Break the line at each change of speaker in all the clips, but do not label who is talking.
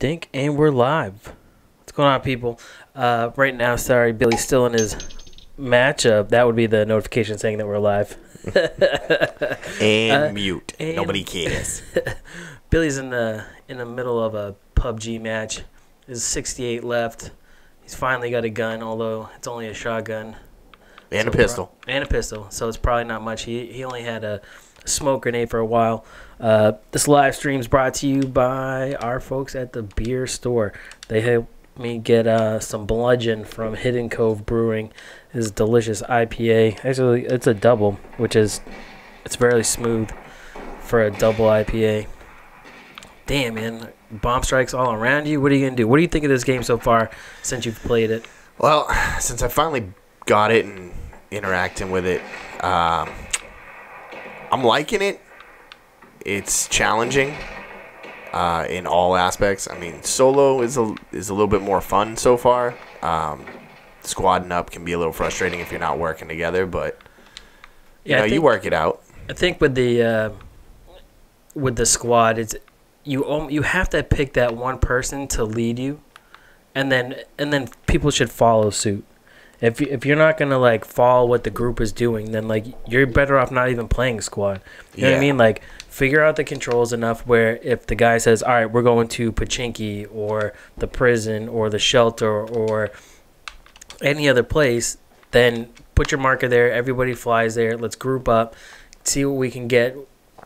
think, and we're live. What's going on, people? Right now, sorry, Billy's still in his matchup. That would be the notification saying that we're live.
And mute.
and
Nobody cares.
Billy's in the middle of a PUBG match. There's 68 left. He's finally got a gun, although it's only a shotgun.
And a pistol.
And a pistol, so it's probably not much. He only had a smoke grenade for a while. This live stream is brought to you by our folks at the beer store. They helped me get some bludgeon from Hidden Cove Brewing. This delicious IPA. Actually, it's a double, which is it's very smooth for a double IPA. Damn, man. Bomb strikes all around you. What are you going to do? What do you think of this game so far since you've played it?
Well, since I finally got it and interacting with it, I'm liking it. It's challenging in all aspects. I mean, solo is a little bit more fun so far. Squadding up can be a little frustrating if you're not working together, but you work it out.
I think with the squad, it's you have to pick that one person to lead you, and then people should follow suit. If you're not gonna like follow what the group is doing, then like you're better off not even playing squad. You know what I mean? Like figure out the controls enough where if the guy says, "All right, we're going to Pachinki or the prison or the shelter or any other place," then put your marker there. Everybody flies there. Let's group up, see what we can get,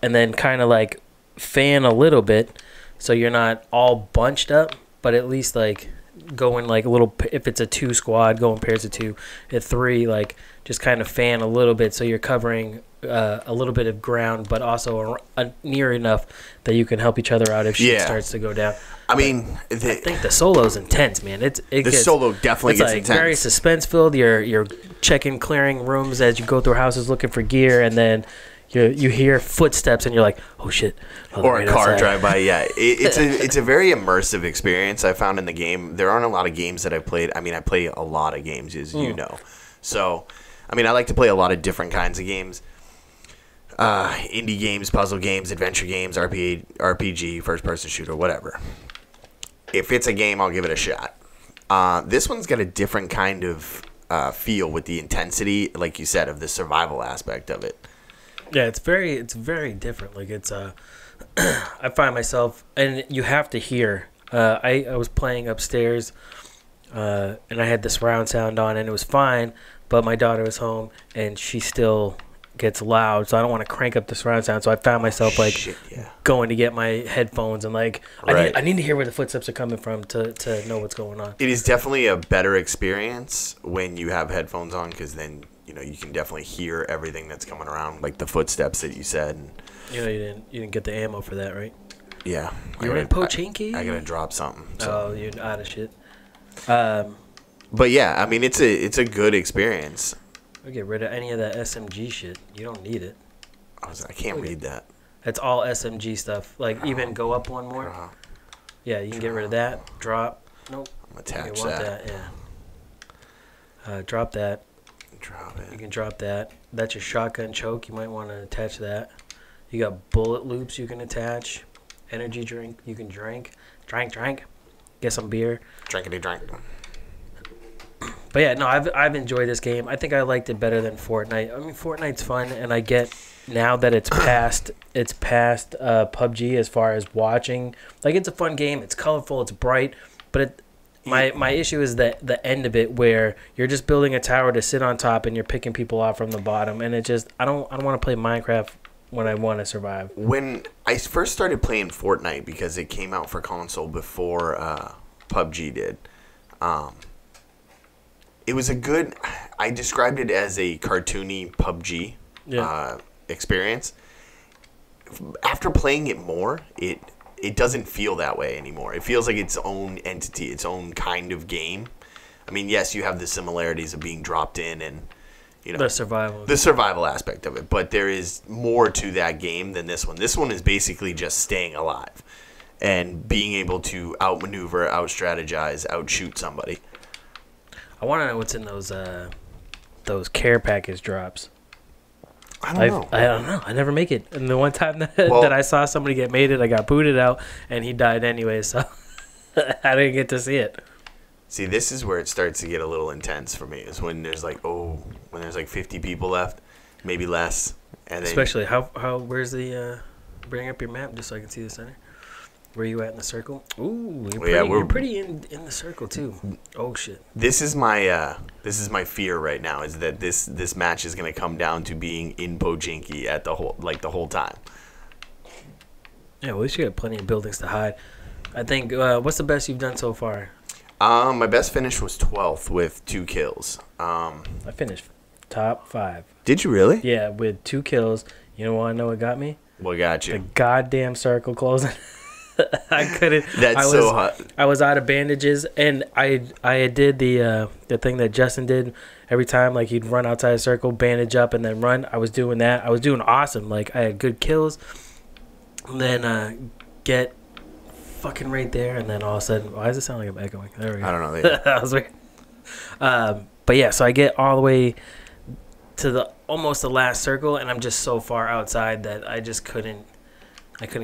and then kind of like fan a little bit, so you're not all bunched up, but at least like go in like a little. If it's a 2 squad, go in pairs of 2. At 3, like just kind of fan a little bit, so you're covering a little bit of ground, but also near enough that you can help each other out if shit starts to go down.
I mean,
I think the solo's intense, man. The
solo definitely gets
like
intense.
Very suspense filled. You're checking, clearing rooms as you go through houses looking for gear, and then you hear footsteps and you're like, oh shit.
Or a car drive by. Yeah, it's a very immersive experience I found in the game. There aren't a lot of games that I've played. I mean, I play a lot of games, as you know. So, I mean, I like to play a lot of different kinds of games. Indie games, puzzle games, adventure games, RPG, first-person shooter, whatever. If it's a game, I'll give it a shot. This one's got a different kind of feel with the intensity, like you said, of the survival aspect of it.
Yeah, it's very different. Like it's I find myself, and you have to hear. I was playing upstairs, and I had the surround sound on, and it was fine. But my daughter was home, and she still gets loud, so I don't want to crank up the surround sound. So I found myself going to get my headphones and like I need to hear where the footsteps are coming from to know what's going on. It
is definitely a better experience when you have headphones on, because then you can definitely hear everything that's coming around, like the footsteps that you said. And,
you didn't get the ammo for that, right?
Yeah,
you were in Pochinki.
I gotta drop something. So.
Oh, you're out of shit.
But yeah, I mean, it's a good experience.
I'll get rid of any of that SMG shit. You don't need it.
I can't read that.
That's all SMG stuff. Like, even go up one more. Yeah, you can get rid of that. Drop. Nope.
I'm going to attach that.
Yeah. Drop that.
Drop it.
You can drop that. That's your shotgun choke. You might want to attach that. You got bullet loops you can attach. Energy drink you can drink. Drink. Get some beer.
Drinkity drink.
But yeah, no, I've enjoyed this game. I think I liked it better than Fortnite. I mean, Fortnite's fun, and I get now that it's past PUBG as far as watching. Like, it's a fun game. It's colorful. It's bright. But my issue is the end of it, where you're just building a tower to sit on top and you're picking people off from the bottom. And it just I don't want to play Minecraft when I want to survive.
When I first started playing Fortnite, because it came out for console before PUBG did. It was I described it as a cartoony PUBG experience. After playing it more, it doesn't feel that way anymore. It feels like its own entity, its own kind of game. I mean, yes, you have the similarities of being dropped in and,
the
survival aspect of it. But there is more to that game than this one. This one is basically just staying alive and being able to outmaneuver, out-strategize, outshoot somebody.
I want to know what's in those care package drops.
I don't
know. I never make it. And the one time that I saw somebody get made it, I got booted out, and he died anyway. So I didn't get to see it.
See, this is where it starts to get a little intense for me. Is when there's like, when there's like 50 people left, maybe less, and then,
Especially where's the bring up your map just so I can see the center. Where you at in the circle? Ooh, you're pretty in the circle too. Oh shit.
This is my fear right now, is that this match is gonna come down to being in Pochinki at the whole time.
Yeah, well, at least you got plenty of buildings to hide. I think. What's the best you've done so far?
My best finish was 12th with 2 kills.
I finished top 5.
Did you really?
Yeah, with 2 kills. You know what I know what got me?
What got you?
The goddamn circle closing. I couldn't.
So hot.
I was out of bandages, and I did the thing that Justin did every time. Like he'd run outside the circle, bandage up, and then run. I was doing that. I was doing awesome. Like I had good kills. And then get fucking right there, and then all of a sudden, why does it sound like I'm echoing? There we go.
I don't know.
That was weird. But yeah, so I get all the way to almost the last circle, and I'm just so far outside that I just couldn't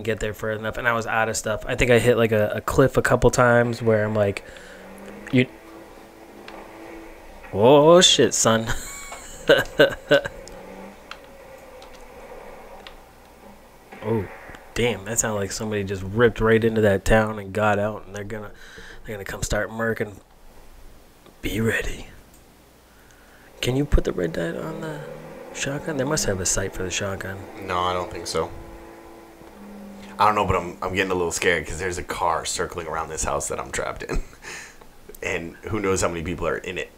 get there far enough, and I was out of stuff. I think I hit like a cliff a couple times where I'm like, oh shit, son. Oh, damn, that sounded like somebody just ripped right into that town and got out, and they're gonna come start murking. Be ready. Can you put the red dot on the shotgun? They must have a sight for the shotgun.
No, I don't think so. I don't know, but I'm getting a little scared because there's a car circling around this house that I'm trapped in, and who knows how many people are in it.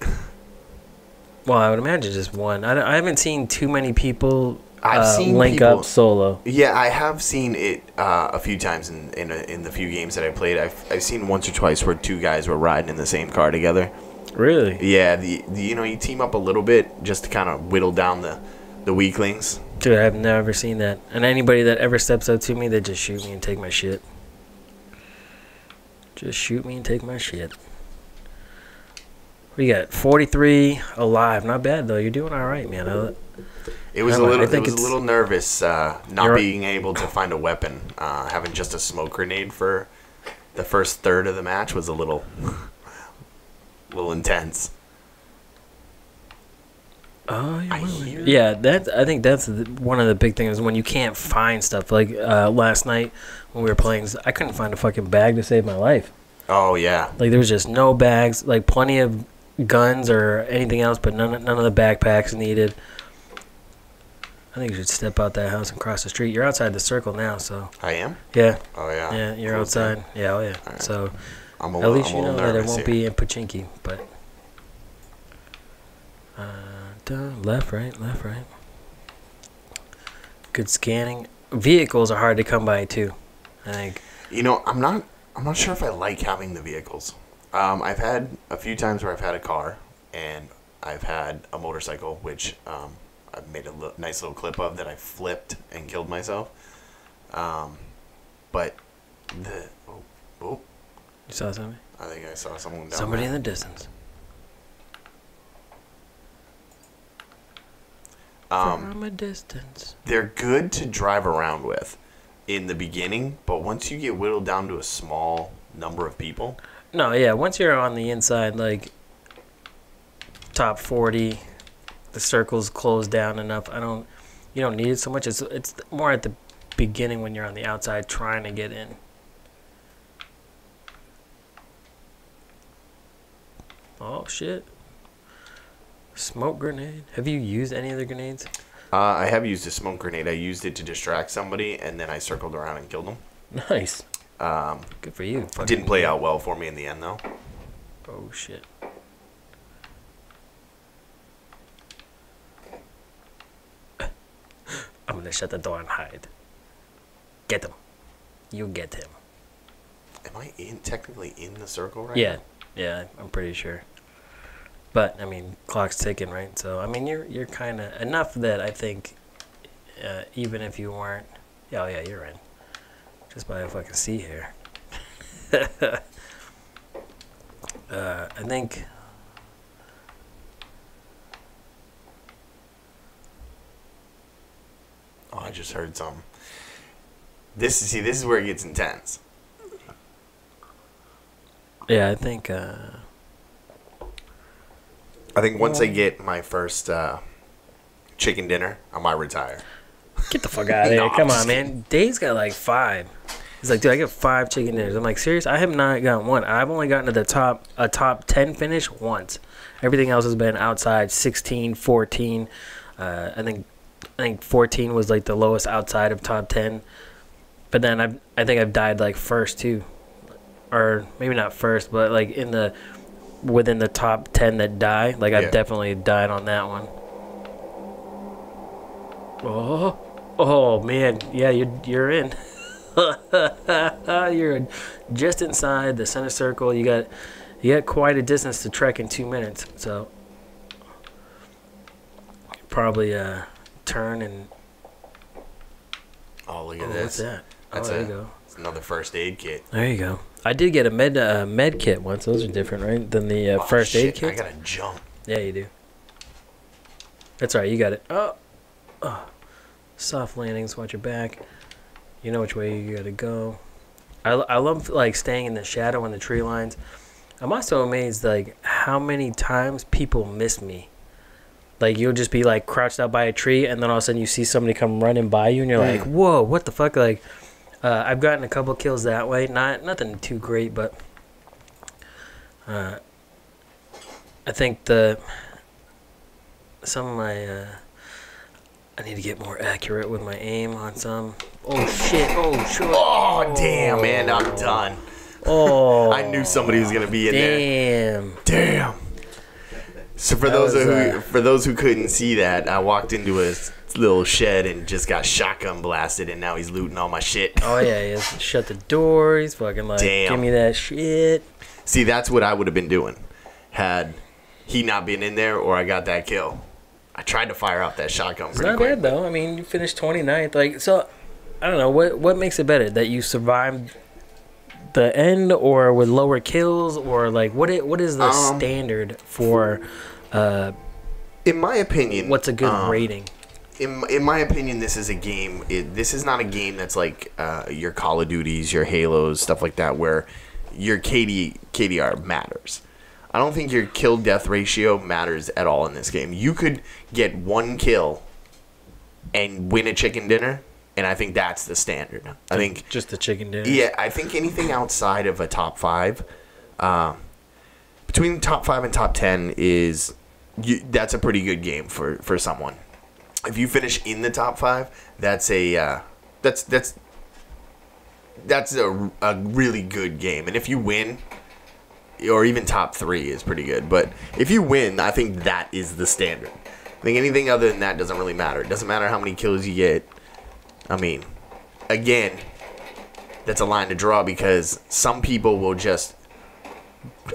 Well, I would imagine just one. I haven't seen too many people link
people
up solo.
Yeah, I have seen it a few times in the few games that I played. I've seen once or twice where 2 guys were riding in the same car together.
Really?
Yeah, you team up a little bit just to kind of whittle down the weaklings.
Dude, I've never seen that. And anybody that ever steps up to me, they just shoot me and take my shit. Just shoot me and take my shit. What do you got? 43 alive. Not bad though. You're doing all right, man.
It was a little nervous not being able to find a weapon. Having just a smoke grenade for the first third of the match was a little intense.
Oh, yeah. I think that's one of the big things when you can't find stuff. Like last night when we were playing, I couldn't find a fucking bag to save my life.
Oh yeah.
Like there was just no bags. Like plenty of guns or anything else, but none of the backpacks needed. I think you should step out that house and cross the street. You're outside the circle now, so.
I am?
Yeah.
Oh yeah.
Yeah, you're outside. Yeah, oh yeah. Right. So
at
least you know that it won't be in Pochinki, but. Left, right. Good scanning. Vehicles are hard to come by too, I think.
I'm not sure if I like having the vehicles. I've had a few times where I've had a car, and I've had a motorcycle, which I've made a nice little clip of that I flipped and killed myself. But you
saw something?
I think I saw someone down
Somebody
there.
in the distance. From a distance.
They're good to drive around with in the beginning, but once you get whittled down to a small number of people.
No, yeah. Once you're on the inside, like top 40, the circle's closed down enough. You don't need it so much. It's more at the beginning when you're on the outside trying to get in. Oh shit. Smoke grenade. Have you used any of the grenades?
I have used a smoke grenade. I used it to distract somebody, and then I circled around and killed them.
Nice. Good for you.
Didn't play out well for me in the end, though.
Oh, shit. I'm going to shut the door and hide. Get him. You get him.
Am I technically in the circle right
now?
Yeah.
Yeah, I'm pretty sure. But, I mean, clock's ticking, right? So, I mean, you're kind of enough that I think even if you weren't... Oh, yeah, you're in. Just by a fucking sea here. I think...
Oh, I just heard something. This is where it gets intense.
Yeah, I think.
I think once I get my first chicken dinner, I might retire.
Get the fuck out of here!
No,
Come
I'm
on,
just
man. Dave's got like 5. He's like, dude, I get 5 chicken dinners. I'm like, serious? I have not gotten one. I've only gotten to the top 10 finish once. Everything else has been outside 16, 14. I think 14 was like the lowest outside of top 10. But then I think I've died like first too, or maybe not first, but like within the top 10 that die. Like I've definitely died on that one. Oh man, yeah, you're in. You're just inside the center circle. You got quite a distance to trek in 2 minutes. So probably turn and.
Oh, look at this.
What's that?
That's
there you go.
It's another first aid kit.
There you go. I did get a med kit once. Those are different, right? Than the first aid kit.
I gotta jump.
Yeah, you do. That's all right. You got it. Oh. Soft landings. Watch your back. You know which way you gotta go. I love like staying in the shadow in the tree lines. I'm also amazed like how many times people miss me. Like you'll just be like crouched out by a tree, and then all of a sudden you see somebody come running by you, and you're like, "Whoa, what the fuck?" Like, I've gotten a couple kills that way. Nothing too great, but I think some of my I need to get more accurate with my aim on some. Oh shit! Oh shit!
Oh damn, man, I'm done.
Oh,
I knew somebody was gonna be in there.
Damn.
So for those who couldn't see that, I walked into a little shed and just got shotgun blasted, and now he's looting all my shit.
Oh yeah, he has shut the door. He's fucking like, give me that shit.
See, that's what I would have been doing had he not been in there, or I got that kill. I tried to fire out that shotgun pretty quick.
It's not bad though. I mean, you finished 29th. Like, so I don't know what makes it better, that you survived the end, or with lower kills, or like what is the standard for?
In my opinion,
what's a good rating?
In my opinion, this is a game. This is not a game that's like your Call of Duties, your Halos, stuff like that, where your KDR matters. I don't think your kill-death ratio matters at all in this game. You could get 1 kill and win a chicken dinner, and I think that's the standard. I think
just the chicken dinner.
Yeah, I think anything outside of a top 5, between top 5 and top 10 that's a pretty good game for someone. If you finish in the top 5, that's a really good game. And if you win, or even top 3 is pretty good. But if you win, I think that is the standard. I think anything other than that doesn't really matter. It doesn't matter how many kills you get. I mean, again, that's a line to draw, because some people will just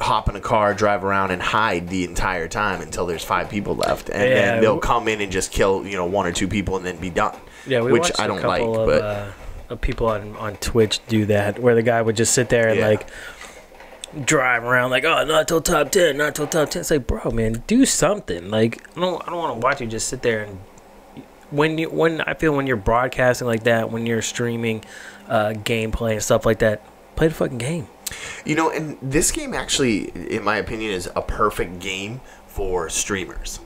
hop in a car, drive around, and hide the entire time until there's 5 people left, and then they'll come in and just kill 1 or 2 people and then be done.
Yeah,
which I don't like. But
of people on Twitch do that, where the guy would just sit there and like drive around like, oh, not till top 10, not till top 10. It's like, bro, man, do something. Like, I don't want to watch you just sit there. And when I feel when you're broadcasting like that, when you're streaming gameplay and stuff like that, play the fucking game.
And this game actually, in my opinion, is a perfect game for streamers.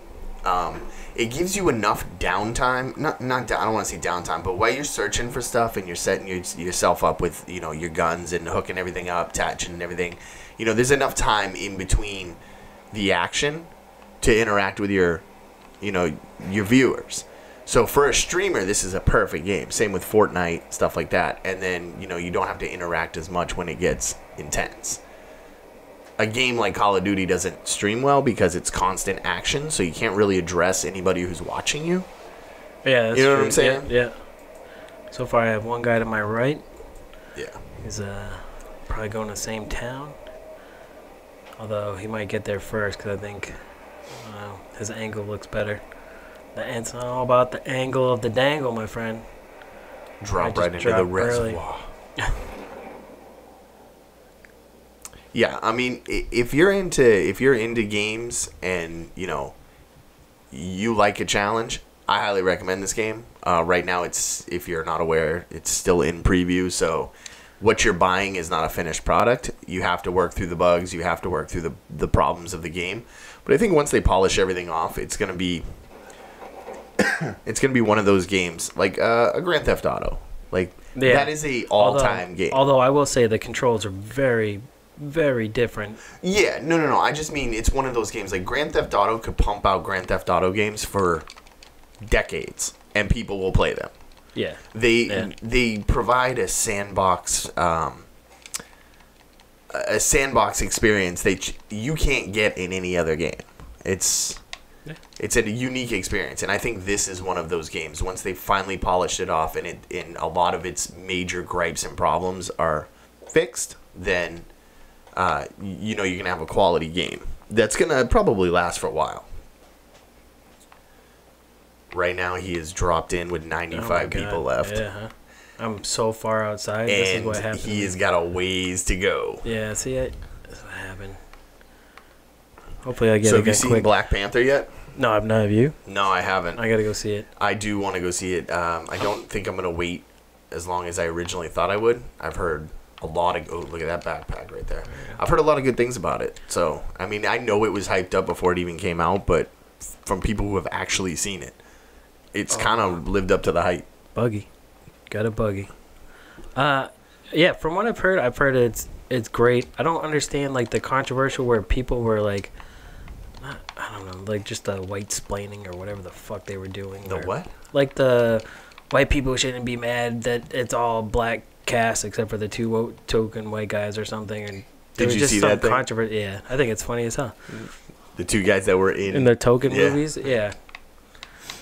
It gives you enough downtime. I don't want to say downtime, but while you're searching for stuff and you're setting yourself up with your guns and hooking everything up, attaching and everything, there's enough time in between the action to interact with your viewers. So for a streamer, this is a perfect game. Same with Fortnite, stuff like that. And then you don't have to interact as much when it gets intense. A game like Call of Duty doesn't stream well because it's constant action, so you can't really address anybody who's watching you.
Yeah, that's
you know
true.
what I'm saying?
Yeah. So far, I have one guy to my right.
Yeah.
He's probably going to the same town. Although he might get there first, because I think his angle looks better. It's all about the angle of the dangle, my friend.
Drop right into the reservoir. Yeah, I mean, if you're into games and you like a challenge, I highly recommend this game. Right now, if you're not aware, it's still in preview. So what you're buying is not a finished product. You have to work through the bugs. You have to work through the problems of the game. But I think once they polish everything off, it's gonna be one of those games like a Grand Theft Auto. Like that is a all-time game.
Although I will say the controls are very, very different.
Yeah, no. I just mean it's one of those games like Grand Theft Auto could pump out Grand Theft Auto games for decades, and people will play them.
Yeah.
They provide a sandbox experience that you can't get in any other game. It's a unique experience, and I think this is one of those games. Once they finally polished it off and a lot of its major gripes and problems are fixed, then you're gonna have a quality game that's gonna probably last for a while. Right now, he is dropped in with 95 people left.
Yeah, huh? I'm so far outside. This is what happened.
He has got a ways to go.
Yeah, see, that's what happened. Hopefully, I get it.
So, have you seen Black Panther yet?
No, I've not. Have you?
No, I haven't.
I gotta go see it.
I do want to go see it. I don't think I'm gonna wait as long as I originally thought I would. I've heard a lot of. Oh, look at that backpack right there. Yeah. I've heard a lot of good things about it. So, I mean, I know it was hyped up before it even came out, but from people who have actually seen it, it's kind of lived up to the hype.
Buggy. Got a buggy. Yeah, from what I've heard it's great. I don't understand like the controversial where people were like, I don't know, like just the white splaining or whatever the fuck they were doing.
The what?
Like the white people shouldn't be mad that it's all black cast except for the two token white guys or something. And
did you see that thing?
Controversy. Yeah, I think it's funny as hell.
The two guys that were in
the token movies, yeah.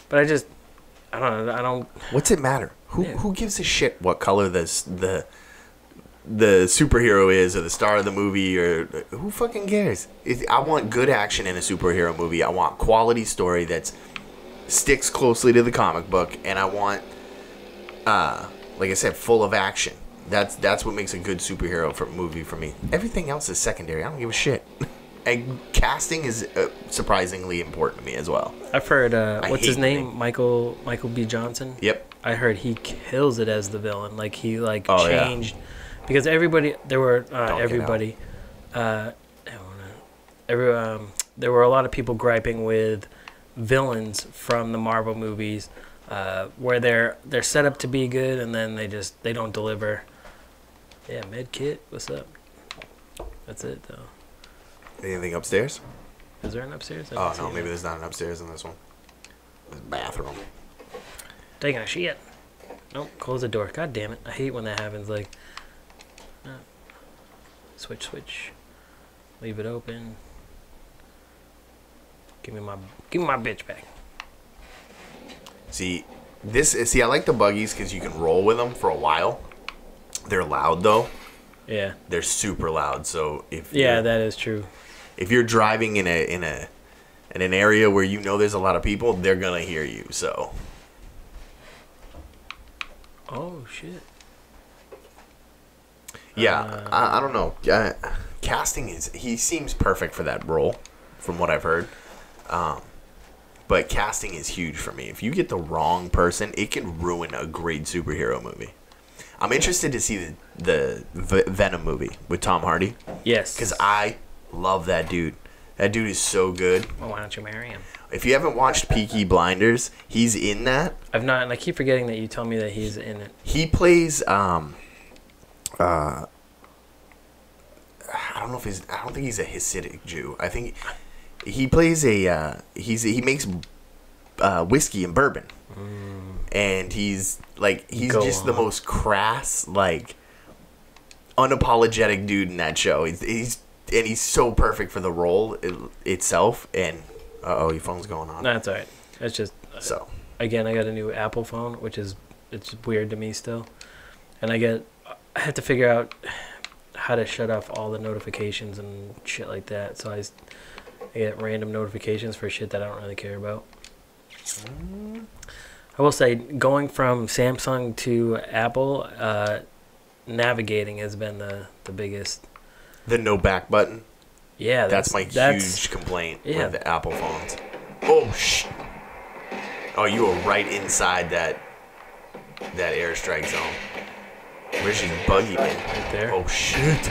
But I don't know. I don't.
What's it matter? Who gives a shit what color the superhero is or the star of the movie or who fucking cares? I want good action in a superhero movie. I want quality story that sticks closely to the comic book, and I want, like I said, full of action. That's what makes a good superhero movie for me. Everything else is secondary. I don't give a shit. And casting is surprisingly important to me as well.
I've heard, what's his name? Michael B. Johnson?
Yep.
I heard he kills it as the villain. Like, he, changed. Yeah. Because everybody, there were, there were a lot of people griping with villains from the Marvel movies where they're set up to be good and then they don't deliver. Yeah, Medkit, what's up? That's it, though.
Anything upstairs?
Is there an upstairs?
Oh, no, maybe there's not an upstairs in this one. This bathroom.
Taking a shit. Nope, close the door. God damn it. I hate when that happens. Like, switch. Leave it open. Give me my bitch back.
See, I like the buggies because you can roll with them for a while. They're loud, though.
Yeah.
They're super loud, so
that is true.
If you're driving in an area where you know there's a lot of people, they're gonna hear you. So.
Oh shit.
Yeah, I don't know. Casting he seems perfect for that role, from what I've heard. But casting is huge for me. If you get the wrong person, it can ruin a great superhero movie. I'm interested to see the Venom movie with Tom Hardy.
Yes.
Because I love that dude. That dude is so good.
Well, why don't you marry him?
If you haven't watched Peaky Blinders, he's in that.
I've not, and I keep forgetting that you tell me that he's in it.
He plays, I don't think he's a Hasidic Jew. I think he plays he makes whiskey and bourbon. And he's just the most crass, like, unapologetic dude in that show. He's so perfect for the role itself. And your phone's going on.
No, that's all right. It's just
so.
Again, I got a new Apple phone, it's weird to me still, and I have to figure out how to shut off all the notifications and shit like that. So I get random notifications for shit that I don't really care about. I will say, going from Samsung to Apple, navigating has been the biggest.
The no back button?
Yeah.
That's my huge complaint with the Apple phones. Oh, Oh, you were right inside that airstrike zone. Where's his buggy, man?
Right there.
Oh, shit.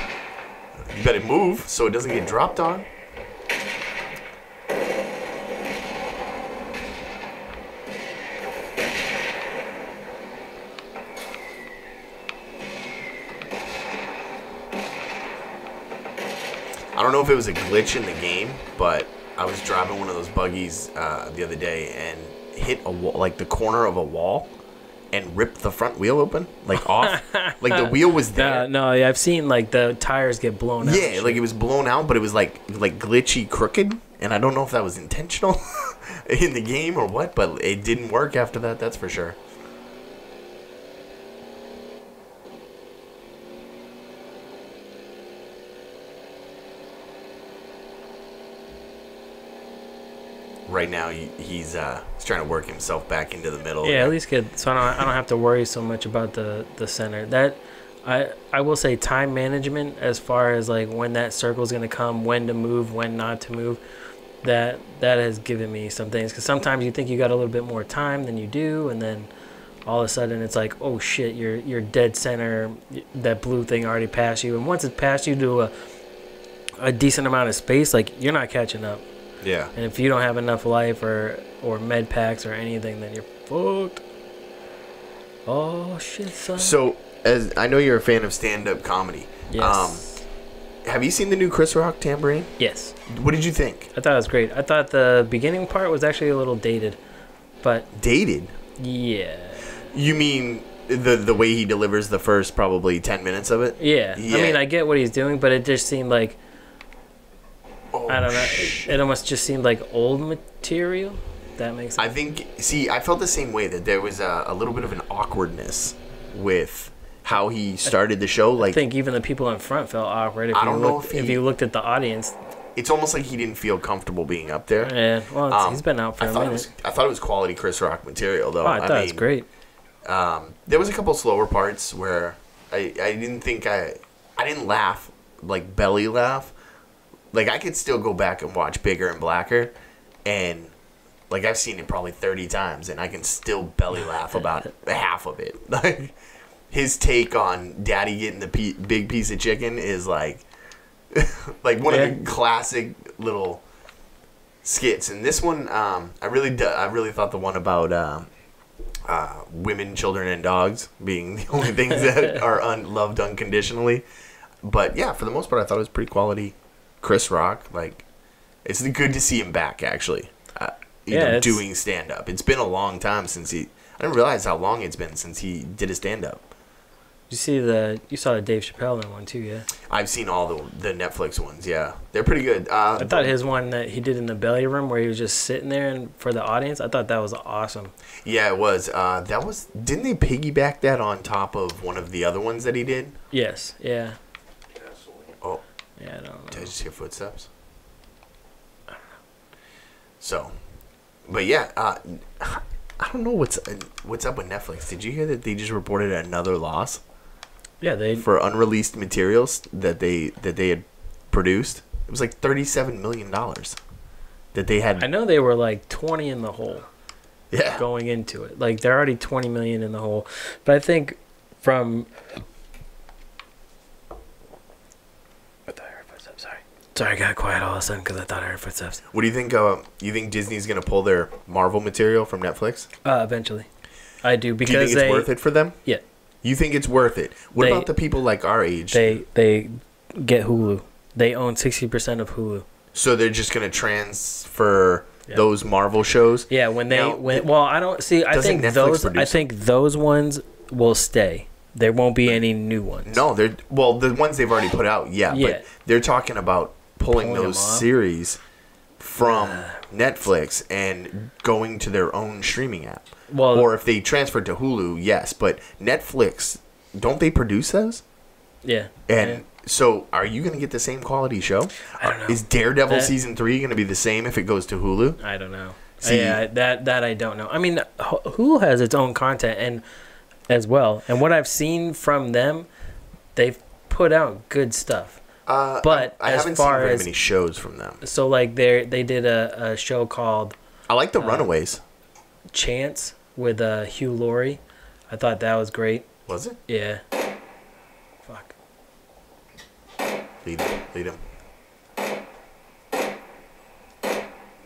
You better move so it doesn't get dropped on. I don't know if it was a glitch in the game, but I was driving one of those buggies the other day and hit a wall, like the corner of a wall, and ripped the front wheel open, like off. Like the wheel was there.
No, yeah, I've seen like the tires get blown out.
Yeah, like it was blown out, but it was like glitchy, crooked, and I don't know if that was intentional in the game or what, but it didn't work after that. That's for sure. Right now, he's trying to work himself back into the middle.
Yeah, at least get so I don't have to worry so much about the center. That I will say time management as far as like when that circle is gonna come, when to move, when not to move. That has given me some things, because sometimes you think you got a little bit more time than you do, and then all of a sudden it's like, oh shit, you're dead center. That blue thing already passed you, and once it passed you to a decent amount of space, like you're not catching up.
Yeah.
And if you don't have enough life or med packs or anything, then you're fucked. Oh shit, son.
So, as I know you're a fan of stand-up comedy.
Yes.
Have you seen the new Chris Rock Tambourine?
Yes.
What did you think?
I thought it was great. I thought the beginning part was actually a little dated, but
Dated?
yeah.
You mean the way he delivers the first probably 10 minutes of it?
Yeah. I mean, I get what he's doing, but it just seemed like,
Oh,
I don't know. It almost just seemed like old material. That makes sense.
I think, I felt the same way, that there was a little bit of an awkwardness with how he started the show. Like,
I think even the people in front felt awkward.
I don't know
if you looked at the audience.
It's almost like he didn't feel comfortable being up there.
Yeah, well, he's been out for a minute.
I thought it was quality Chris Rock material, though.
Oh, I thought it was great.
There was a couple slower parts where I didn't think I didn't laugh, like belly laugh. Like, I could still go back and watch Bigger and Blacker, and like I've seen it probably 30 times, and I can still belly laugh about half of it. Like, his take on Daddy getting the big piece of chicken is like like one of the classic little skits. And this one, I really thought the one about women, children, and dogs being the only things that are loved unconditionally. But yeah, for the most part, I thought it was pretty quality Chris Rock. Like, it's good to see him back, actually. Doing stand up. It's been a long time since I didn't realize how long it's been since he did a stand up.
You saw the Dave Chappelle one too, yeah?
I've seen all the Netflix ones. Yeah, they're pretty good.
I thought his one that he did in the belly room, where he was just sitting there and for the audience, I thought that was awesome.
Yeah, it was. Didn't they piggyback that on top of one of the other ones that he did?
Yes. Yeah.
Oh.
Yeah, I don't know.
Did I just hear footsteps? So, but yeah, I don't know what's up with Netflix. Did you hear that they just reported another loss?
Yeah,
for unreleased materials that they had produced. It was like $37 million that they had.
I know they were like 20 in the hole.
Yeah.
Going into it, like they're already 20 million in the hole, but I think from. Sorry, I got quiet all of a sudden because I thought I heard footsteps.
What do you think? You think Disney's gonna pull their Marvel material from Netflix?
Eventually, I do, because
do you think it's worth it for them?
Yeah.
You think it's worth it? What about the people like our age?
They get Hulu. They own 60% of Hulu.
So they're just gonna transfer those Marvel shows.
Yeah, I don't see. I think those ones will stay. There won't be any new ones.
No, the ones they've already put out. Yeah. But they're talking about pulling those series from Netflix and going to their own streaming app. Well, or if they transfer to Hulu, yes. But Netflix, don't they produce those?
Yeah.
And so, are you going to get the same quality show?
I don't know.
Is Daredevil season 3 going to be the same if it goes to Hulu?
I don't know. That I don't know. I mean, Hulu has its own content and as well, and what I've seen from them, they've put out good stuff. But
I haven't seen very many shows from them.
So like they did a show called
I like The Runaways.
Chance with Hugh Laurie. I thought that was great.
Was it?
Yeah.
Lead him. Lead him.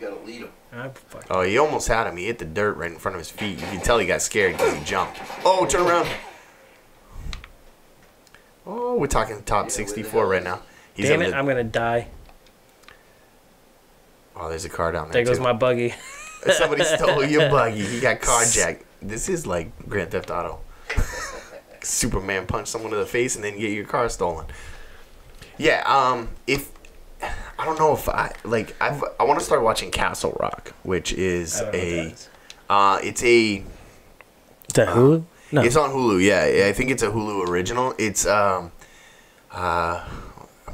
You gotta lead him. Oh, he almost had him. He hit the dirt right in front of his feet. You can tell he got scared because he jumped. Oh, turn around. Oh, we're talking top 64 right now. He's
Damn it, I'm going to die.
Oh, there's a car down
There
there,
goes my buggy.
Somebody stole your buggy. He got carjacked. This is like Grand Theft Auto. Superman punch someone in the face and then get your car stolen. Yeah, if... I don't know if I want to start watching Castle Rock, which is it's a...
Is that Hulu? No.
It's on Hulu, yeah. I think it's a Hulu original. It's I'm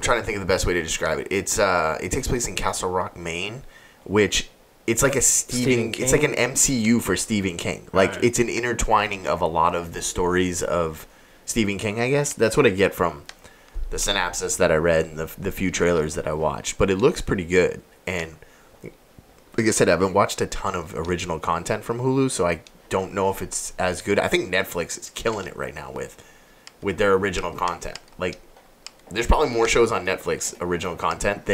trying to think of the best way to describe it. It's it takes place in Castle Rock, Maine, which it's like a it's like an MCU for Stephen King. Like it's an intertwining of a lot of the stories of Stephen King, I guess. That's what I get from the synopsis that I read and the few trailers that I watched. But it looks pretty good. And like I said, I haven't watched a ton of original content from Hulu, so I don't know if it's as good. I think Netflix is killing it right now with their original content. Like, there's probably more shows on Netflix original content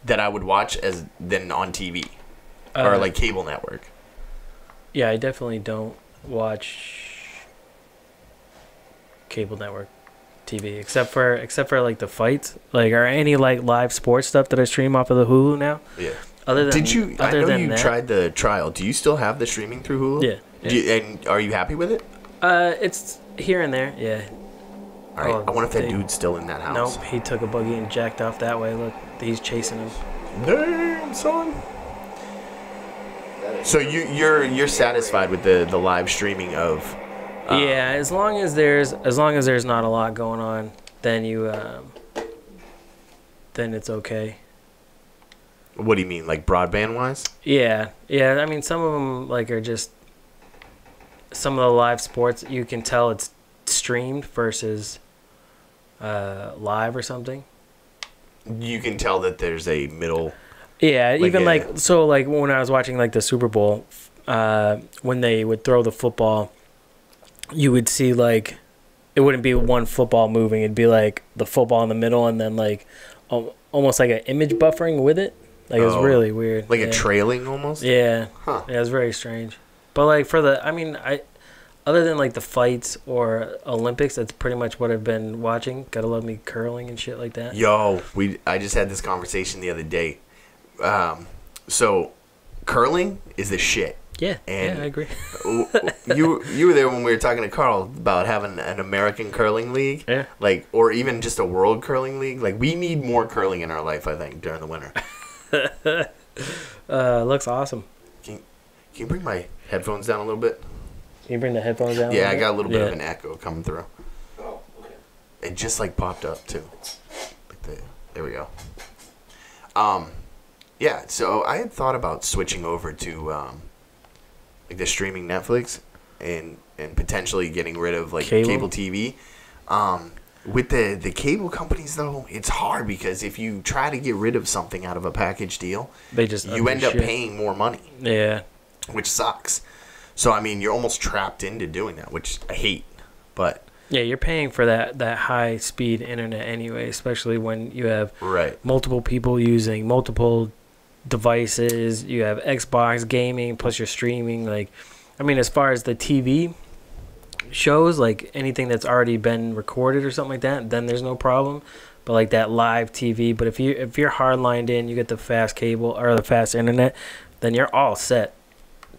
that I would watch than on TV or like cable network.
Yeah, I definitely don't watch cable network TV except for like the fights, like or any like live sports stuff that I stream off of the Hulu now.
Yeah.
Other than
I know you tried the trial. Do you still have the streaming through Hulu?
Yeah.
And are you happy with it?
It's here and there, yeah.
All right. I wonder if that dude's still in that house.
Nope, he took a buggy and jacked off that way. Look, he's chasing him.
Damn, son. So you're satisfied with the live streaming of?
Yeah, as long as there's not a lot going on, then then it's okay.
What do you mean, like broadband wise?
Yeah. I mean, some of them like are just some of the live sports. You can tell it's streamed versus live or something.
You can tell that there's a middle.
Yeah, even so when I was watching like the Super Bowl, when they would throw the football, you would see like it wouldn't be one football moving. It'd be like the football in the middle and then like almost like an image buffering with it. Like, it was really weird.
Like a trailing almost?
Yeah.
Huh.
Yeah, it was very strange. But, like, other than, like, the fights or Olympics, that's pretty much what I've been watching. Gotta love me curling and shit like that.
Yo, I just had this conversation the other day. So, curling is the shit.
Yeah,
and
I agree.
you were there when we were talking to Carl about having an American curling league,
yeah, like
or even just a world curling league. Like we need more curling in our life, I think, during the winter.
Looks awesome.
Can you bring my headphones down a little bit?
Can you bring the headphones down?
Yeah, I got a little bit of an echo coming through. Oh, okay. It just like popped up too. There we go. Yeah. So I had thought about switching over to like the streaming Netflix and potentially getting rid of like cable TV. With the cable companies though, it's hard because if you try to get rid of something out of a package deal, you end up paying more money.
Yeah,
which sucks. So I mean, you're almost trapped into doing that, which I hate. But
yeah, you're paying for that high speed internet anyway, especially when you have multiple people using multiple devices. You have Xbox gaming plus you're streaming. Like, I mean, as far as the TV shows, like anything that's already been recorded or something like that, then there's no problem. But like that live TV, but if you're hard lined in, you get the fast cable or the fast internet, then you're all set.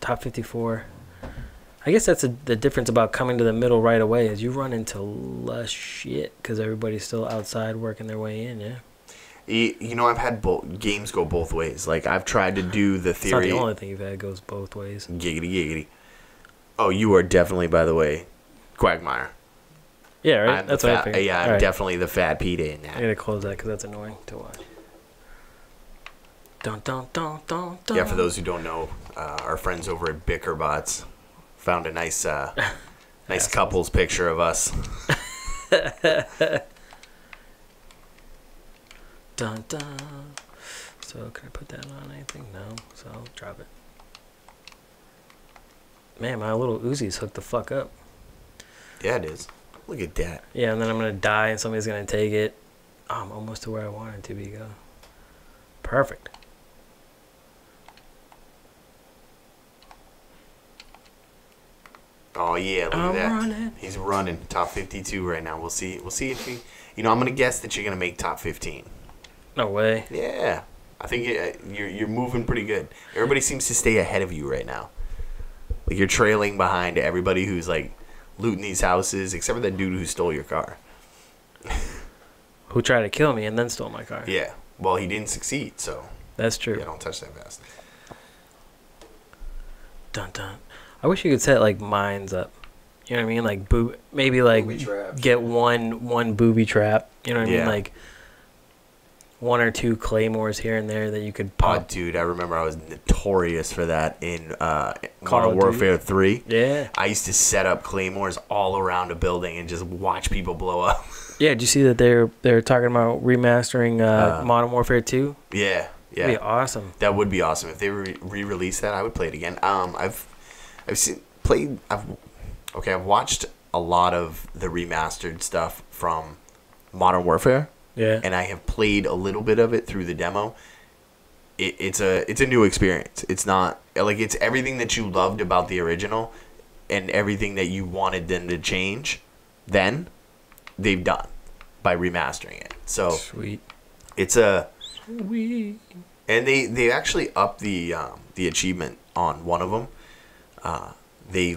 Top 54. I guess that's the difference about coming to the middle right away is you run into less shit because everybody's still outside working their way in. Yeah.
You know, I've had games go both ways. Like I've tried to do the theory.
It's not the only thing you've had goes both ways.
Giggity. Oh, you are definitely, by the way, Quagmire.
Yeah, right. That's what I figured.
Yeah, I'm definitely the fat Peter in that.
I gotta close that because that's annoying to watch. Dun.
Yeah, for those who don't know, our friends over at Bickerbots found a nice couples picture of us.
Dun. So can I put that on anything? No. So I'll drop it. Man, my little Uzi's hooked the fuck up.
Yeah, it is. Look at that.
Yeah, and then I'm gonna die and somebody's gonna take it. Oh, I'm almost to where I wanted to be. Go. Perfect.
Oh yeah, look
I'm
at that.
running.
He's running top 52 right now. We'll see. We'll see if he. You know, I'm gonna guess that you're gonna make top 15.
No way.
Yeah, I think you're moving pretty good. Everybody seems to stay ahead of you right now. Like you're trailing behind everybody who's like looting these houses, except for that dude who stole your car.
Who tried to kill me and then stole my car.
Yeah. Well, he didn't succeed, so.
That's true.
Yeah, don't touch that fast.
Dun dun. I wish you could set like mines up. You know what I mean? Like maybe like get one booby trap. You know what I mean? Like one or two claymores here and there that you could pop.
Oh, dude, I remember I was notorious for that in Modern Warfare 3.
Yeah.
I used to set up claymores all around a building and just watch people blow up.
Yeah, did you see that they're talking about remastering Modern Warfare 2?
Yeah, yeah.
That'd be awesome.
That would be awesome if they re-release that. I would play it again. I've watched a lot of the remastered stuff from Modern Warfare.
Yeah.
And I have played a little bit of it through the demo. It's a new experience. It's not like it's everything that you loved about the original and everything that you wanted them to change. Then they've done by remastering it. So
sweet.
It's a sweet. And they actually upped the achievement on one of them. They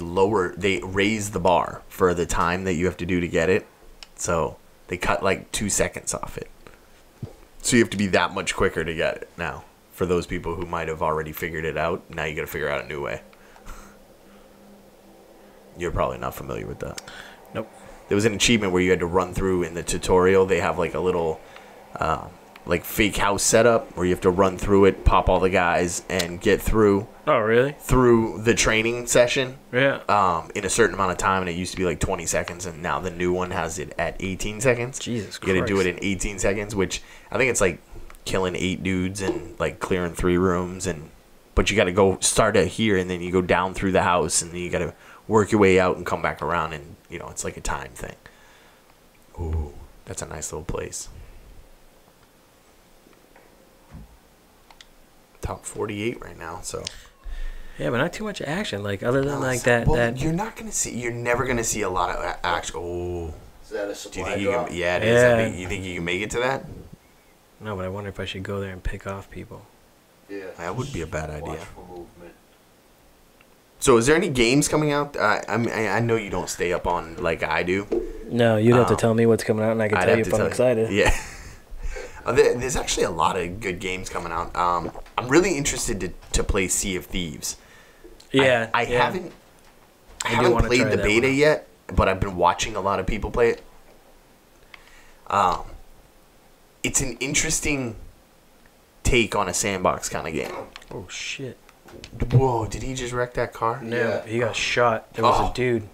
raised the bar for the time that you have to do to get it. So they cut like 2 seconds off it. So you have to be that much quicker to get it now. For those people who might have already figured it out, now you got to figure out a new way. You're probably not familiar with that.
Nope.
There was an achievement where you had to run through in the tutorial. They have like a little like fake house setup where you have to run through it, pop all the guys, and get through.
Oh, really?
Through the training session.
Yeah.
In a certain amount of time, and it used to be like 20 seconds, and now the new one has it at 18 seconds.
Jesus Christ.
You got to do it in 18 seconds, which I think it's like killing 8 dudes and like clearing 3 rooms, but you got to go start at here, and then you go down through the house, and then you got to work your way out and come back around, and it's like a time thing. Ooh, that's a nice little place. Top 48 right now, so.
Yeah, but not too much action. Like other than
You're not gonna see. You're never gonna see a lot of action. Oh.
Is that a supply
Do you think
drop?
you can? Yeah, it is. You think you can make it to that?
No, but I wonder if I should go there and pick off people.
Yeah.
That would be a bad idea.
Watch for movement.
So, is there any games coming out? I know you don't stay up on like I do.
No, you'd have to tell me what's coming out, and I can tell you if I'm excited.
Yeah. There's actually a lot of good games coming out. I'm really interested to play Sea of Thieves.
Yeah,
I haven't played the beta yet, but I've been watching a lot of people play it. It's an interesting take on a sandbox kind of game.
Oh shit!
Whoa! Did he just wreck that car?
No,
Yeah.
he got shot. There was a dude.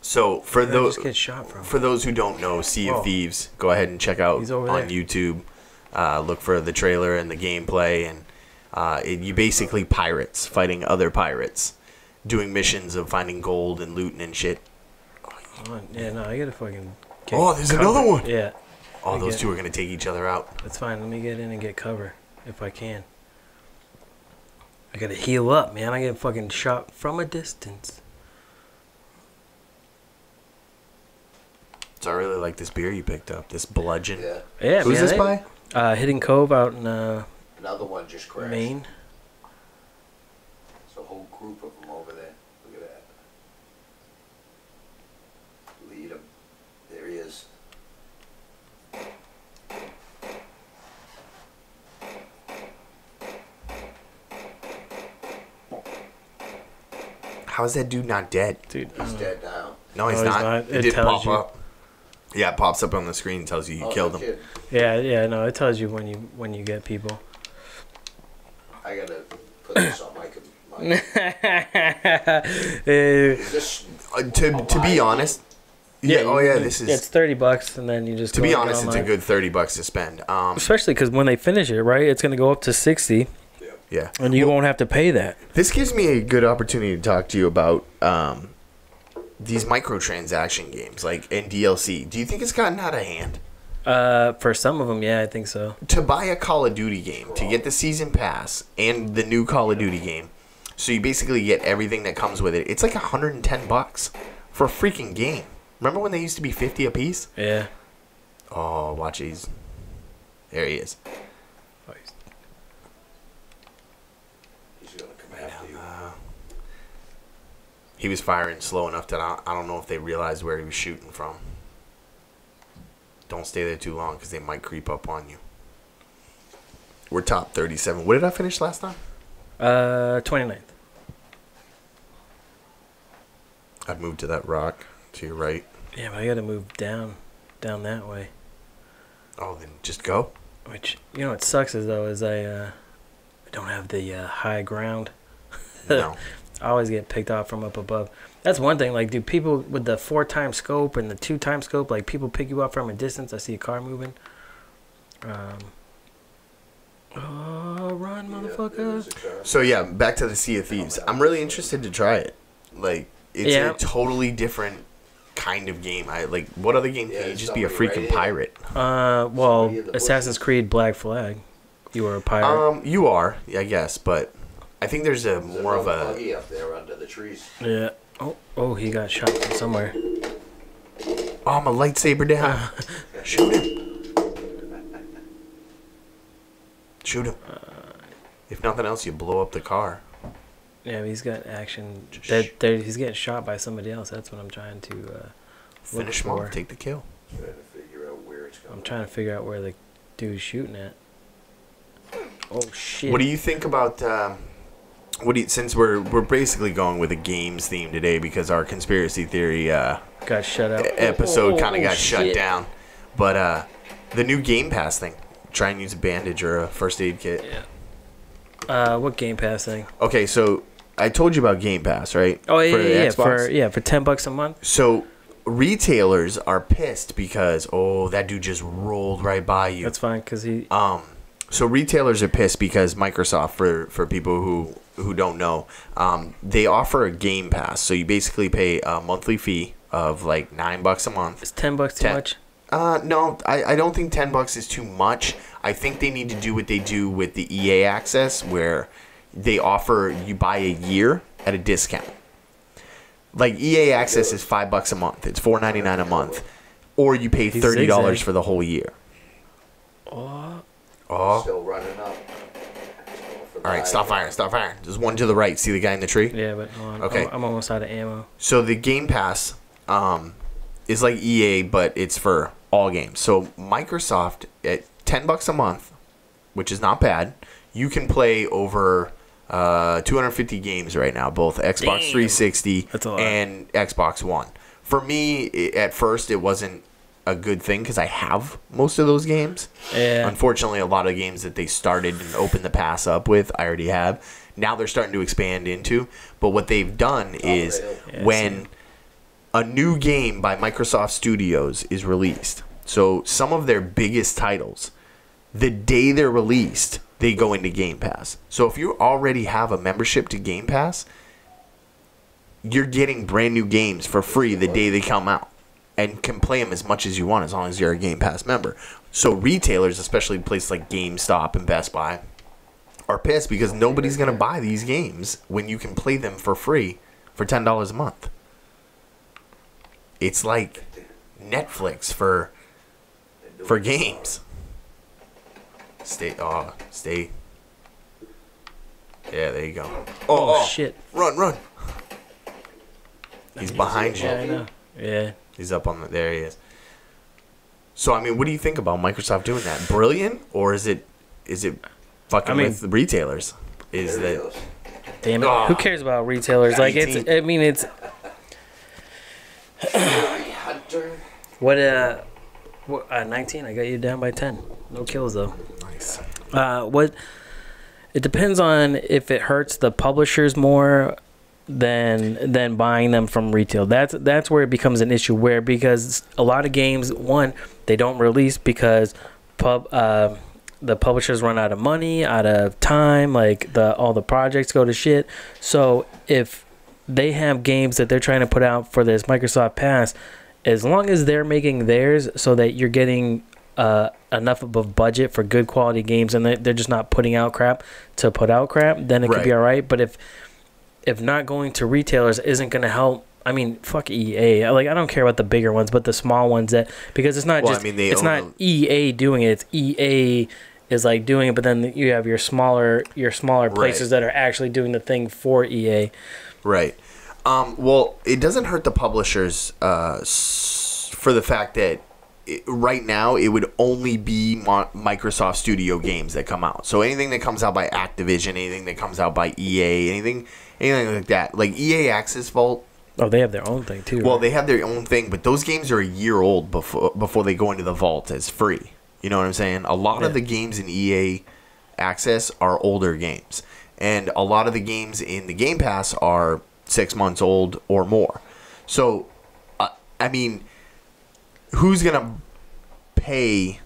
So for those
get shot from?
For those who don't know, Sea of Thieves, go ahead and check out on YouTube. Look for the trailer and the gameplay, and you basically pirates fighting other pirates, doing missions of finding gold and looting and shit.
Yeah, no, I gotta fucking.
There's another one.
Yeah.
Oh, those two are gonna take each other out.
That's fine. Let me get in and get cover if I can. I gotta heal up, man. I get fucking shot from a distance.
So I really like this beer you picked up. This Bludgeon.
Yeah.
Yeah,
Who's
man,
this by?
Hidden Cove out in
Another one just crashed.
Maine.
There's a whole group of them over there. Look at that. Lead him. There he is.
How is that dude not dead?
Dude,
He's dead now.
No, he's not. It did pop up. Yeah, it pops up on the screen and tells you killed him.
Yeah, no, it tells you when you get people.
I gotta put this on my
To be honest, this is.
It's $30, and then you just.
To be honest, it's a good $30 to spend.
Especially because when they finish it, right, it's gonna go up to 60.
Yeah.
And you won't have to pay that.
This gives me a good opportunity to talk to you about these microtransaction games, like in DLC. Do you think it's gotten out of hand?
For some of them, yeah, I think so.
To buy a Call of Duty game, to get the season pass and the new Call of Duty game, so you basically get everything that comes with it. It's like $110 for a freaking game. Remember when they used to be 50 a piece?
Yeah.
Oh, watch these. There he is.
He's gonna come after you.
He was firing slow enough that I don't know if they realized where he was shooting from. Don't stay there too long because they might creep up on you. We're top 37. What did I finish last time?
29th.
I'd move to that rock to your right.
Yeah, but I got to move down that way.
Oh, then just go.
Which, you know what sucks is I don't have the high ground.
No.
I always get picked off from up above. That's one thing. Like, do people with the 4x scope and the 2x scope, like, people pick you up from a distance? I see a car moving. Oh, run, motherfucker.
So, yeah, back to the Sea of Thieves. I'm really interested to try it. Like, it's a totally different kind of game. What other game can you just be a freaking pirate?
Well, Assassin's Creed Black Flag. You were a pirate.
You are, I guess, but I think there's more of a...
buggy up there under the trees.
Yeah. Oh, he got shot from somewhere.
Oh, I'm a lightsaber down. Shoot him. Shoot him. If nothing else, you blow up the car.
Yeah, he's got action. He's getting shot by somebody else. That's what I'm trying to
finish him off. Take the kill.
Trying to figure out where it's coming.
I'm trying to figure out where the dude's shooting at. Oh shit!
What do you think about? Since we're basically going with a games theme today because our conspiracy theory
got shut out.
Episode kind of got shut down, but the new Game Pass thing. Try and use a bandage or a first aid kit.
Yeah. What Game Pass thing?
Okay, so I told you about Game Pass, right?
Oh yeah, for $10 a month.
So retailers are pissed because that dude just rolled right by you.
That's fine because he.
So retailers are pissed because Microsoft, for people who don't know, they offer a Game Pass. So you basically pay a monthly fee of like $9 a month.
Is $10 too much?
No, I don't think $10 is too much. I think they need to do what they do with the EA access, where they offer you buy a year at a discount. Like EA access is $5 a month. It's $4.99 a month, or you pay $30 for the whole year.
Still running up.
All right, stop firing. There's one to the right. See the guy in the tree?
Yeah, but hold on.
Okay.
I'm almost out of ammo.
So the Game Pass is like EA, but it's for all games. So Microsoft, at $10 a month, which is not bad, you can play over 250 games right now, both Xbox 360 and Xbox One. For me, at first, it wasn't a good thing because I have most of those games.
Yeah.
Unfortunately, a lot of games that they started and opened the pass up with, I already have. Now they're starting to expand into. But what they've done is when a new game by Microsoft Studios is released, so some of their biggest titles, the day they're released, they go into Game Pass. So if you already have a membership to Game Pass, you're getting brand new games for free the day they come out, and can play them as much as you want as long as you're a Game Pass member. So retailers, especially places like GameStop and Best Buy, are pissed because nobody's going to buy these games when you can play them for free for $10 a month. It's like Netflix for games. Stay. Yeah, there you go.
Oh shit.
Run. He's behind you.
Yeah, I know. Yeah.
He's up on there he is. So I mean, what do you think about Microsoft doing that? Brilliant, or is it fucking with the retailers? Is that
damn it? Who cares about retailers? Like
18.
it's what 19? I got you down by 10. No kills though.
Nice.
What? It depends on if it hurts the publishers more than buying them from retail. That's where it becomes an issue. Because a lot of games, one, they don't release because the publishers run out of money, out of time. Like all the projects go to shit. So if they have games that they're trying to put out for this Microsoft Pass, as long as they're making theirs so that you're getting enough of a budget for good quality games, and they're just not putting out crap to put out crap, then it could be all right. But if not going to retailers isn't going to help, I mean, fuck EA. Like, I don't care about the bigger ones, but the small ones because it's not it's not EA doing it. It's EA is like doing it, but then you have your smaller places that are actually doing the thing for EA.
Right. Well, it doesn't hurt the publishers for the fact that right now it would only be Microsoft Studio games that come out. So anything that comes out by Activision, anything that comes out by EA, anything like that, like EA Access Vault.
Oh, they have their own thing too.
Well,
right?
they have their own thing, but those games are a year old before they go into the vault as free. You know what I'm saying? A lot of the games in EA Access are older games, and a lot of the games in the Game Pass are 6 months old or more. So, I mean, who's gonna pay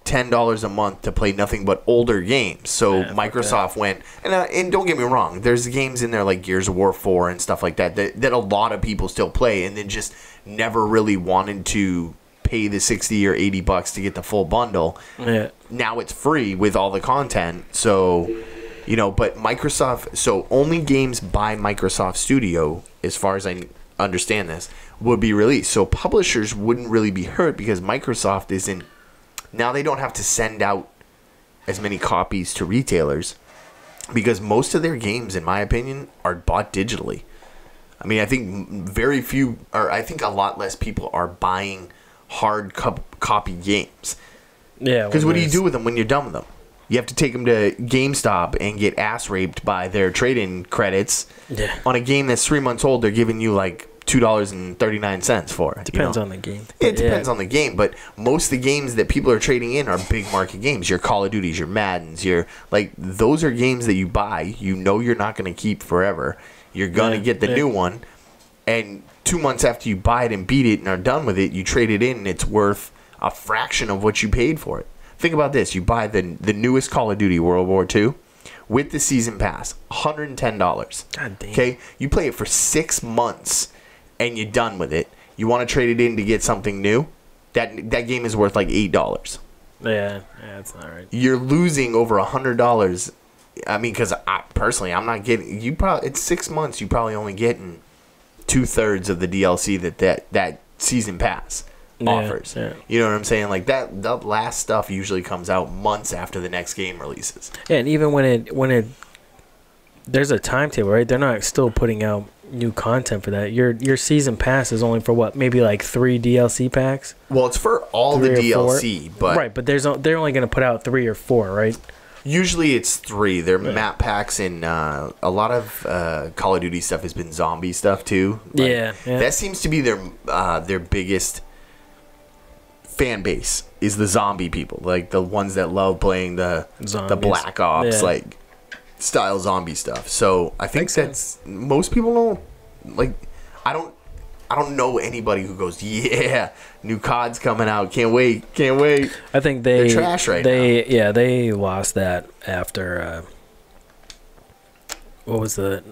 $10 a month to play nothing but older games? So Microsoft went, and don't get me wrong, there's games in there like Gears of War 4 and stuff like that a lot of people still play, and then just never really wanted to pay the $60 or $80 to get the full bundle. Yeah. Now it's free with all the content. So, but Microsoft, so only games by Microsoft Studio, as far as I understand this, would be released. So publishers wouldn't really be hurt because Microsoft isn't. Now they don't have to send out as many copies to retailers because most of their games, in my opinion, are bought digitally. I mean, I think very few, or I think a lot less people are buying hard copy games. Yeah. Because what do you do with them when you're done with them? You have to take them to GameStop and get ass raped by their trade-in credits. Yeah. On a game that's 3 months old, they're giving you like $2.39 for it.
Depends on the game.
It depends on the game, but most of the games that people are trading in are big market games. Your Call of Duties, your Maddens, those are games that you buy. You're not going to keep forever. You're going to get the new one, and 2 months after you buy it and beat it and are done with it, you trade it in and it's worth a fraction of what you paid for it. Think about this. You buy the newest Call of Duty, World War II, with the season pass, $110.
God damn.
Okay? You play it for 6 months and you're done with it. You want to trade it in to get something new? That game is worth like $8.
Yeah, that's not right.
You're losing over $100. I mean, because personally, I'm not getting. It's 6 months. You probably only getting 2/3 of the DLC that season pass offers. Yeah. You know what I'm saying? Like that last stuff usually comes out months after the next game releases.
Yeah, and even when it there's a timetable, right? They're not still putting out new content for that. Your season pass is only for what? Maybe like 3 DLC packs?
Well, it's for all the DLC, but
right, but they're only going to put out 3 or 4, right?
Usually it's 3. They're map packs, and a lot of Call of Duty stuff has been zombie stuff too. Like, yeah, that seems to be their biggest fan base is the zombie people, like the ones that love playing the Black Ops style zombie stuff. So I think that's most people don't like. I don't know anybody who goes, yeah, new COD's coming out, can't wait.
I think
they're trash now.
Yeah, they lost that after what was the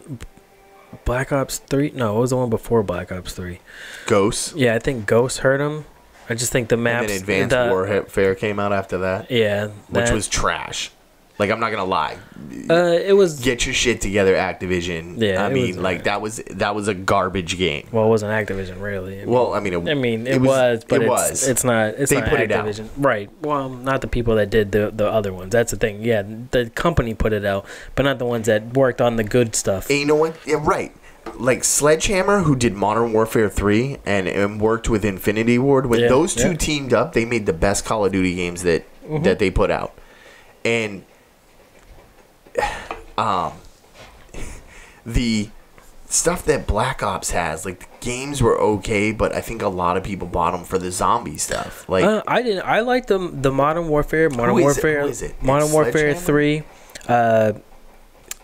Black Ops 3? No, it was the one before Black Ops 3.
Ghosts.
Yeah, I think Ghosts hurt them. I just think the maps.
And then Advanced Warfare came out after that.
Yeah,
which was trash. Like, I'm not gonna lie.
It was.
Get your shit together, Activision. Yeah, I mean, like that was a garbage game.
Well, it wasn't Activision, really.
It was,
but it's not. It's not Activision, right? Well, not the people that did the other ones. That's the thing. Yeah, the company put it out, but not the ones that worked on the good stuff.
And you know what? Yeah, right. Like Sledgehammer, who did Modern Warfare 3 and worked with Infinity Ward, when those two teamed up, they made the best Call of Duty games that they put out. And the stuff that Black Ops has, like, the games were okay, but I think a lot of people bought them for the zombie stuff. Like
I didn't. I liked the Modern Warfare. Modern Warfare 3.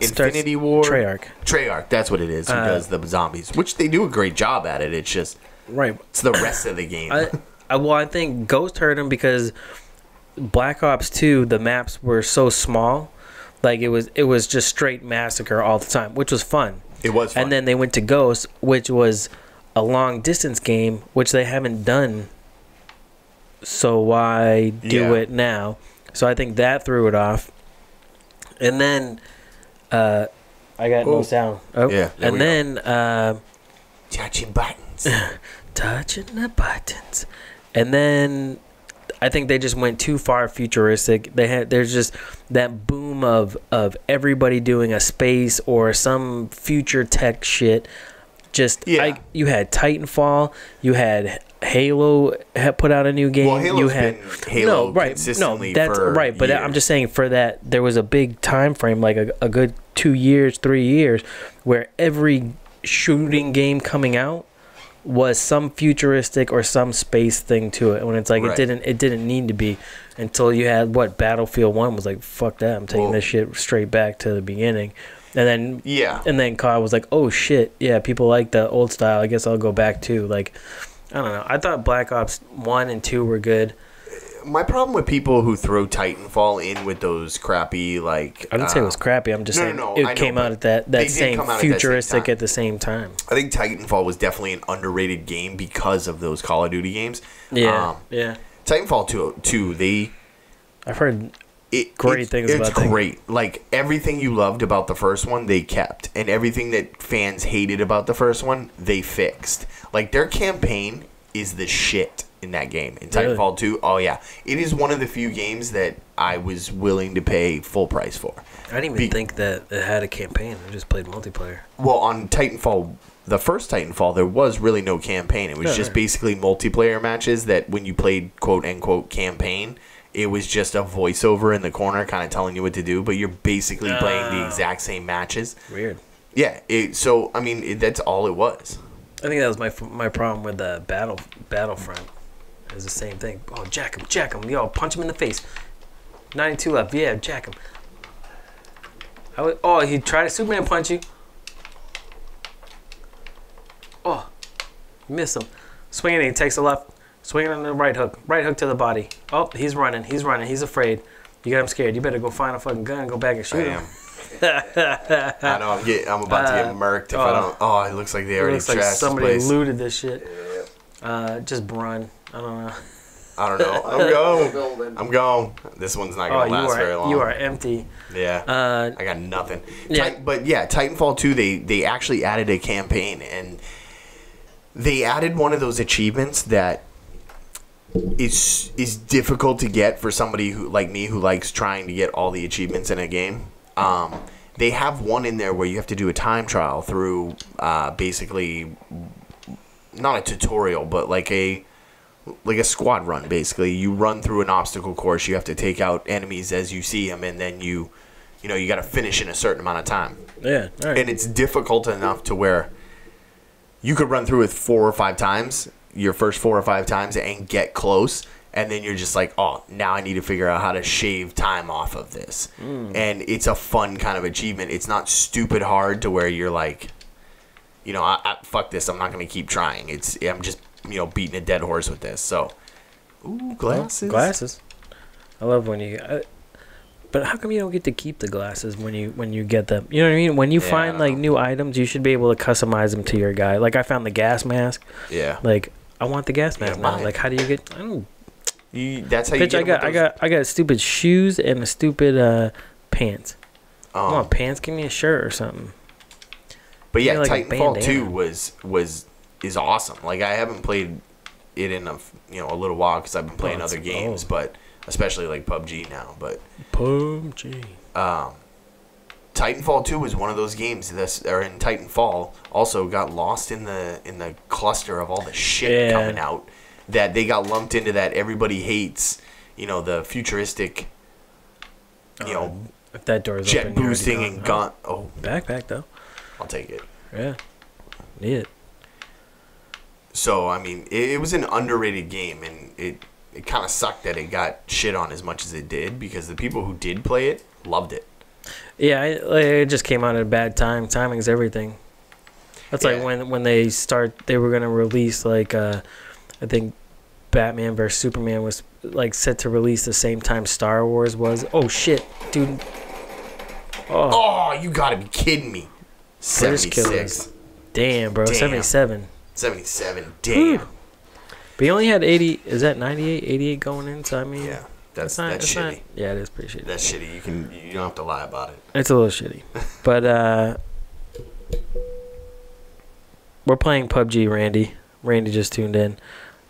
Infinity Ward.
Treyarch.
That's what it is. Who does the zombies? Which they do a great job at it. It's just It's the rest of the game.
I think Ghost hurt him because Black Ops 2, the maps were so small. Like, it was just straight massacre all the time, which was fun.
It was fun.
And then they went to Ghost, which was a long distance game, which they haven't done so why do it now? So I think that threw it off. And then I got no sound. Oh,
yeah.
And then
touching buttons.
touching the buttons. And then I think they just went too far futuristic. There's just that boom of everybody doing a space or some future tech shit. Just you had Titanfall, you had Halo had put out a new game.
Well, Halo's been Halo consistently for
right. But
years.
I'm just saying for that there was a big time frame, like a good 2 years, 3 years, where every shooting game coming out was some futuristic or some space thing to it. When it's like it didn't need to be until you had Battlefield 1 was like, fuck that, I'm taking this shit straight back to the beginning. And then COD was like, oh shit, yeah, people like the old style, I guess I'll go back to. Like, I don't know. I thought Black Ops 1 and 2 were good.
My problem with people who throw Titanfall in with those crappy, like...
I didn't say it was crappy. I'm just saying it came out at that same futuristic at the same time.
I think Titanfall was definitely an underrated game because of those Call of Duty games.
Yeah,
Titanfall 2,
I've heard great things about it.
It's great. Like, everything you loved about the first one, they kept. And everything that fans hated about the first one, they fixed. Like, their campaign is the shit in that game. In Titanfall 2, oh yeah. It is one of the few games that I was willing to pay full price for.
I didn't even think that it had a campaign. I just played multiplayer.
Well, on Titanfall, the first Titanfall, there was really no campaign. It was just basically multiplayer matches that when you played quote-unquote campaign, it was just a voiceover in the corner kind of telling you what to do, but you're basically playing the exact same matches.
Weird.
Yeah, so, I mean, that's all it was.
I think that was my problem with the Battlefront. It was the same thing. Oh, jack him. Yo, punch him in the face. 92 left. Yeah, jack him. He tried to Superman punch you. Oh, miss him. Swinging, he takes a left. Swinging on the right hook. Right hook to the body. Oh, he's running. He's afraid. You got him scared. You better go find a fucking gun and go back and shoot him.
I know. I'm about to get murked if I don't. Oh, it looks like they already trashed this
somebody
place.
looted this shit. Just run. I don't know.
I'm going. This one's not going to last very long.
You are empty.
Yeah. I got nothing.
Yeah.
But yeah, Titanfall 2, they actually added a campaign, and they added one of those achievements that is difficult to get for somebody who like me who likes trying to get all the achievements in a game. They have one in there where you have to do a time trial through basically not a tutorial, but like a squad run. Basically, you run through an obstacle course. You have to take out enemies as you see them, and then you got to finish in a certain amount of time.
Yeah, all right.
And it's difficult enough to where you could run through it 4 or 5 times, your first 4 or 5 times, and get close. And then you're just like, oh, now I need to figure out how to shave time off of this. And it's a fun kind of achievement. It's not stupid hard to where you're like, fuck this. I'm not going to keep trying. I'm just, beating a dead horse with this. So, ooh, glasses.
Glasses. I love when you... but how come you don't get to keep the glasses when you get them? You know what I mean? When you find like new items, you should be able to customize them to your guy. Like I found the gas mask.
Yeah.
Like I want the gas mask now. Like how do you get? I don't.
That's how you get.
I got stupid shoes and a stupid pants.
Oh.
I want pants. Give me a shirt or something.
But yeah, like Titanfall 2 is awesome. Like I haven't played it in a little while because I've been playing other games, but especially like PUBG now. But
PUBG.
Titanfall 2 was one of those games in Titanfall also got lost in the cluster of all the shit coming out that they got lumped into that everybody hates. The futuristic.
If that door is
jet
open,
boosting and gun. Oh,
backpack though.
I'll take it.
Yeah, need it.
So I mean, it was an underrated game, and it kind of sucked that it got shit on as much as it did because the people who did play it loved it. Yeah,
it just came out at a bad time. Timing's everything. That's like when they were gonna release I think Batman vs Superman was like set to release the same time Star Wars was. Oh shit, dude.
Oh, you gotta be kidding me. 76.
Damn, bro. 77.
77. Damn.
But he only had 80. Is that 98, 88 going in? So I mean,
Yeah, that's
it's
shitty.
not, yeah, it is pretty shitty.
That's shitty. You don't have to lie about it.
It's a little shitty. But we're playing PUBG, Randy. Randy just tuned in.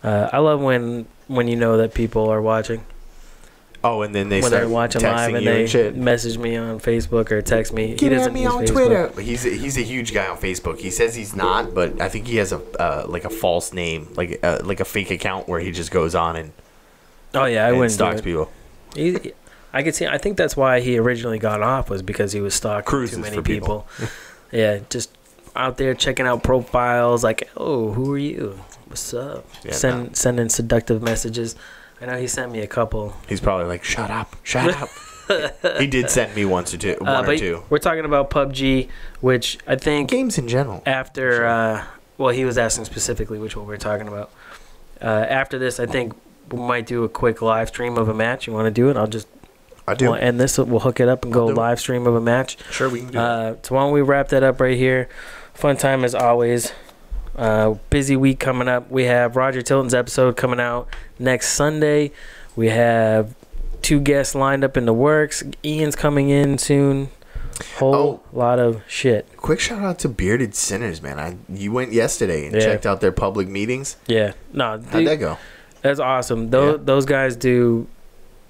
I love when you know that people are watching.
Oh, and then
When they're watching live and they message me on Facebook or text me.
Get at me on Twitter. He's a huge guy on Facebook. He says he's not, but I think he has a like a false name, like a fake account where he just goes on and
I wouldn't
stalks people.
I could see. I think that's why he originally got off, was because he was stalking too many people. Yeah, just out there checking out profiles, like, oh, who are you? What's up?
Yeah,
Sending seductive messages. I know he sent me a couple.
He's probably like, shut up. He did send me one or two.
We're talking about PUBG, which I think
games in general.
After, well, he was asking specifically which one we were talking about. After this, I think we might do a quick live stream of a match. You want to do it? I do. We'll end this. We'll hook it up and go live stream of a match.
Sure, we can do it.
So why don't we wrap that up right here? Fun time as always. Busy week coming up. We have Roger Tilton's episode coming out next Sunday. We have 2 guests lined up in the works. Ian's coming in soon. Whole lot of shit.
Quick shout out to Bearded Sinners, man. You went yesterday and checked out their public meetings.
Yeah. No.
How'd that go?
That's awesome. Those guys do.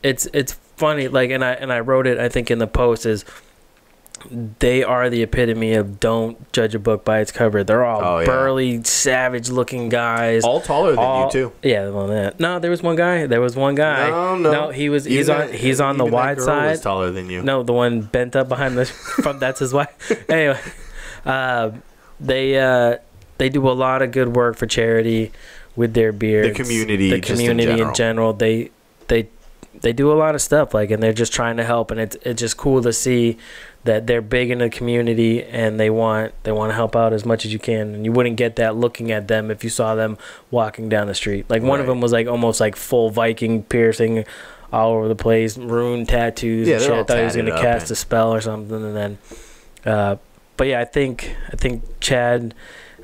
It's funny. Like, and I wrote it, I think, in the post, is they are the epitome of don't judge a book by its cover. They're all burly, savage-looking guys.
All taller than you too.
Yeah, well, no, there was one guy. No, he's on the wide side.
Was taller than you.
No, the one bent up behind the from. That's his wife. Anyway, they do a lot of good work for charity with their beards.
The community
in general. They do a lot of stuff, like, and they're just trying to help, and it's just cool to see that they're big in the community and they want to help out as much as you can. And you wouldn't get that looking at them if you saw them walking down the street. Like, one of them was like almost like full Viking piercing all over the place, rune tattoos and shit. I thought he was gonna cast a spell or something. And then but yeah, I think Chad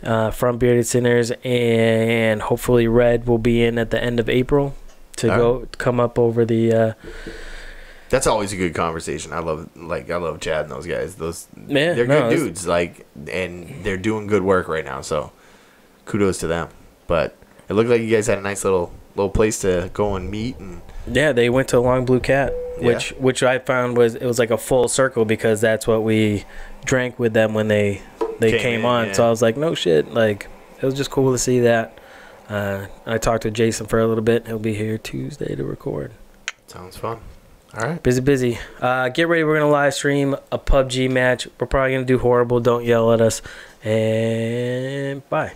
from Bearded Sinners and hopefully Red will be in at the end of April to come up over the
that's always a good conversation. I love Chad and those guys. They're good dudes, like, and they're doing good work right now. So kudos to them. But it looked like you guys had a nice little place to go and meet. And
yeah, they went to Long Blue Cat, which I found was like a full circle, because that's what we drank with them when they came on. Yeah. So I was like, no shit, like, it was just cool to see that. I talked to Jason for a little bit. He'll be here Tuesday to record.
Sounds fun. All right.
Busy. Get ready. We're going to live stream a PUBG match. We're probably going to do horrible. Don't yell at us. And bye.